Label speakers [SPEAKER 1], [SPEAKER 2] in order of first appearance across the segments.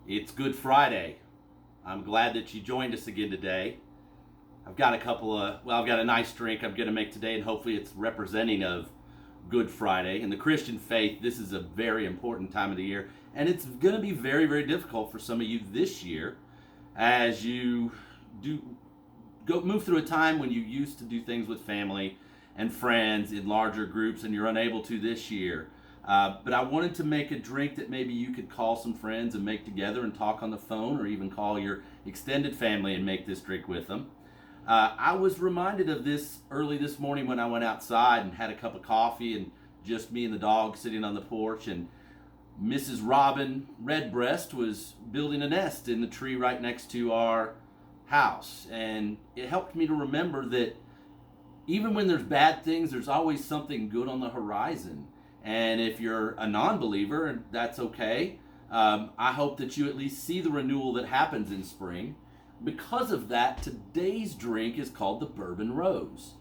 [SPEAKER 1] It's Good Friday. I'm glad that you joined us again today. I've got I've got a nice drink I'm going to make today, and hopefully it's representing of Good Friday. In the Christian faith, this is a very important time of the year, and it's going to be very, very difficult for some of you this year as you move through a time when you used to do things with family and friends in larger groups, and you're unable to this year. But I wanted to make a drink that maybe you could call some friends and make together and talk on the phone, or even call your extended family and make this drink with them. I was reminded of this early this morning when I went outside and had a cup of coffee and just me and the dog sitting on the porch, and Mrs. Robin Redbreast was building a nest in the tree right next to our house. And it helped me to remember that even when there's bad things, there's always something good on the horizon. And if you're a non-believer, that's okay. I hope that you at least see the renewal that happens in spring. Because of that, today's drink is called the Bourbon Rose.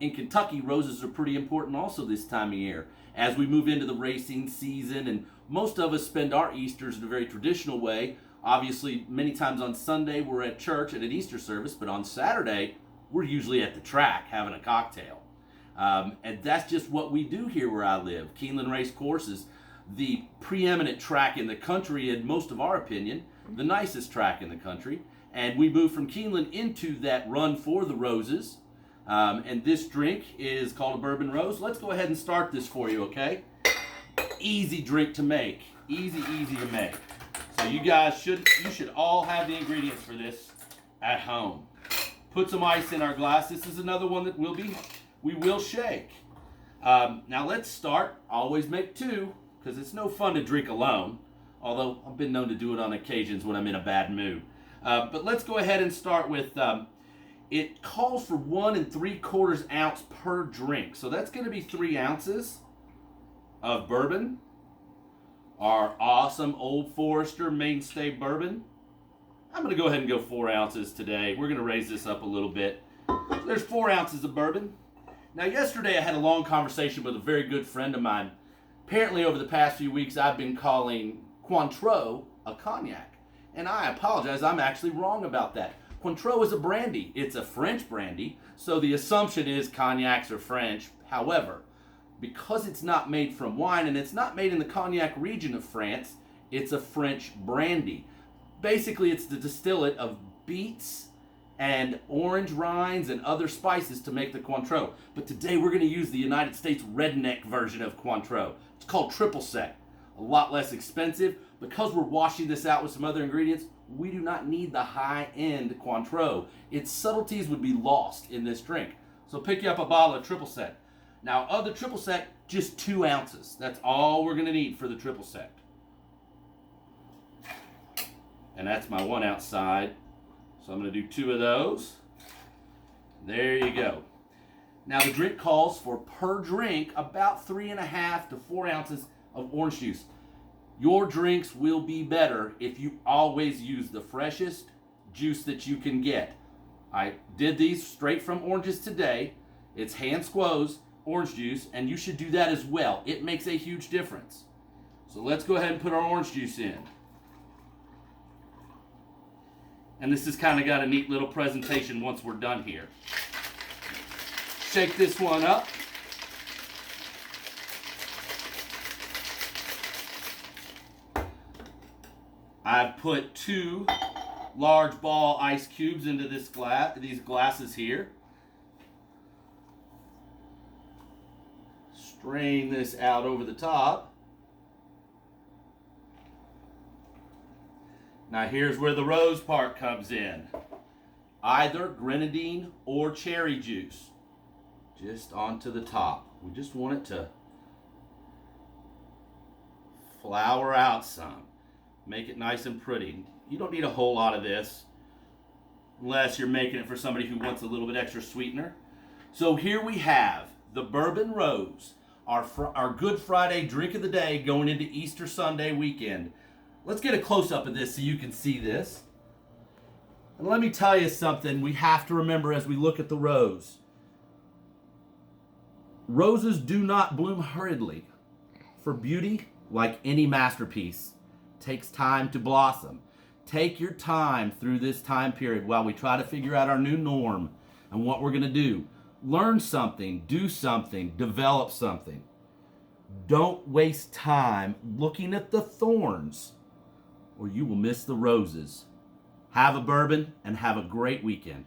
[SPEAKER 1] In Kentucky, roses are pretty important also this time of year. As we move into the racing season, and most of us spend our Easters in a very traditional way. Obviously, many times on Sunday, we're at church at an Easter service, but on Saturday, we're usually at the track having a cocktail. And that's just what we do here where I live. Keeneland Race Course is the preeminent track in the country, in most of our opinion, the nicest track in the country. And we moved from Keeneland into that run for the roses. And this drink is called a Bourbon Rose. Let's go ahead and start this for you, okay? Easy drink to make. Easy to make. So you should all have the ingredients for this at home. Put some ice in our glass. This is another one that we will shake. Now let's start. Always make two, because it's no fun to drink alone. Although I've been known to do it on occasions when I'm in a bad mood. But let's go ahead and start with, it calls for 1 3/4 ounce per drink. So that's going to be 3 ounces of bourbon. Our awesome Old Forester mainstay bourbon. I'm going to go ahead and go 4 ounces today. We're going to raise this up a little bit. So there's 4 ounces of bourbon. Now, yesterday I had a long conversation with a very good friend of mine. Apparently, over the past few weeks, I've been calling Cointreau a cognac. And I apologize, I'm actually wrong about that. Cointreau is a brandy. It's a French brandy, so the assumption is cognacs are French. However, because it's not made from wine and it's not made in the cognac region of France, it's a French brandy. Basically, it's the distillate of beets and orange rinds and other spices to make the Cointreau. But today we're going to use the United States redneck version of Cointreau. It's called triple sec. A lot less expensive. Because we're washing this out with some other ingredients, we do not need the high-end Cointreau. Its subtleties would be lost in this drink. So pick you up a bottle of triple sec. Now, of the triple sec, just 2 ounces. That's all we're going to need for the triple sec. And that's my 1 ounce side. So I'm going to do 2 of those. There you go. Now the drink calls for, per drink, about 3.5 to 4 ounces of orange juice. Your drinks will be better if you always use the freshest juice that you can get. I did these straight from oranges today. It's hand squoze orange juice, and you should do that as well. It makes a huge difference. So let's go ahead and put our orange juice in. And this has kind of got a neat little presentation once we're done here. Shake this one up. I've put 2 large ball ice cubes into these glasses here. Strain this out over the top. Now here's where the rose part comes in. Either grenadine or cherry juice. Just onto the top. We just want it to flower out some. Make it nice and pretty. You don't need a whole lot of this unless you're making it for somebody who wants a little bit extra sweetener. So here we have the Bourbon Rose, our Good Friday drink of the day going into Easter Sunday weekend. Let's get a close-up of this so you can see this. And let me tell you something we have to remember as we look at the rose. Roses do not bloom hurriedly. For beauty, like any masterpiece, takes time to blossom. Take your time through this time period while we try to figure out our new norm and what we're going to do. Learn something, do something, develop something. Don't waste time looking at the thorns, or you will miss the roses. Have a bourbon and have a great weekend.